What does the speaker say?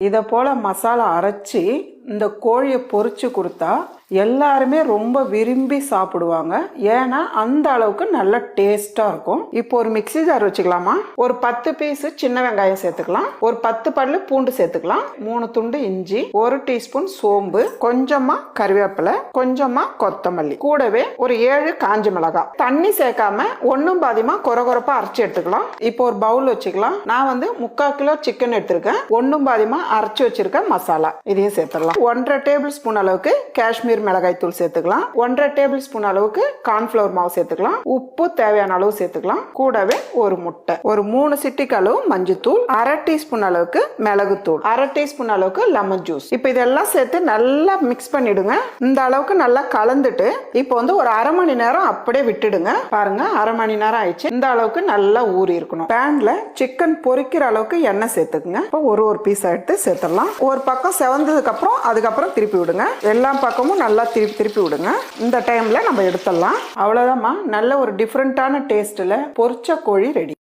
இதை போல் மசாலா அரைச்சி இந்த கோழியை பொரிச்சு கொடுத்தா எல்லாருமே ரொம்ப விரும்பி சாப்பிடுவாங்க. ஏன்னா அந்த அளவுக்கு நல்ல டேஸ்டா இருக்கும். இப்போ ஒரு மிக்ஸி ஜார் வச்சுக்கலாமா? ஒரு 10 பீஸ் சின்ன வெங்காயம் சேர்த்துக்கலாம், ஒரு 10 பல்லு பூண்டு சேர்த்துக்கலாம், 3 துண்டு இஞ்சி, 1 டீஸ்பூன் சோம்பு, கொஞ்சமா கறிவேப்பிலை, கொஞ்சமா கொத்தமல்லி, கூடவே ஒரு 7 காஞ்ச மிளகாய். தண்ணி சேர்க்காம ஒன்னும் பாதியமா கொரகொரப்பா அரைச்சி எடுத்துக்கலாம். இப்போ ஒரு பவுல் வச்சுக்கலாம். நான் 3/4 கிலோ சிக்கன் எடுத்திருக்கேன். ஒன்னும் பாதியமா அரைச்சி வச்சிருக்க மசாலா இதையும் சேர்த்துக்கலாம். 1.5 டேபிள் ஸ்பூன் அளவுக்கு காஷ்மீர் மிளகாய் தூள் சேர்த்துக்கலாம். 1.5 டேபிள் ஸ்பூன் அளவுக்கு கார்ன்ஃபிளவர் மாவு சேர்த்துக்கலாம். உப்பு தேவையான அளவு சேர்த்துக்கலாம். கூடவே ஒரு முட்டை, ஒரு 3 சிட்டிக்கு அளவு மஞ்சத்தூள், 1/2 டீஸ்பூன் அளவுக்கு மிளகுத்தூள், 1/2 டீஸ்பூன் அளவுக்கு லெமன் ஜூஸ். இப்போ இதெல்லாம் சேர்த்து நல்லா மிக்ஸ் பண்ணிடுங்க. இந்த அளவுக்கு நல்லா கலந்துட்டு இப்போ ஒரு 1/2 மணி நேரம் அப்படியே விட்டுடுங்க. பாருங்க, 1/2 மணி நேரம் ஆயிடுச்சு. இந்த அளவுக்கு நல்லா ஊறி இருக்கணும். பேன்ல சிக்கன் பொரிக்கிற அளவுக்கு எண்ணெய் சேர்த்துக்குங்க. இப்போ ஒரு பீஸ் எடுத்து சேர்த்துடலாம். ஒரு பக்கம் செவந்ததுக்கு அப்புறம் அதுக்கப்புறம் திருப்பி விடுங்க. எல்லா பக்கமும் நல்லா திருப்பி விடுங்க. இந்த டைம்ல நம்ம எடுத்துடலாம். அவ்வளவுதான்மா, நல்ல ஒரு டிஃப்ரெண்டான டேஸ்ட்ல பொரிச்ச கோழி ரெடி.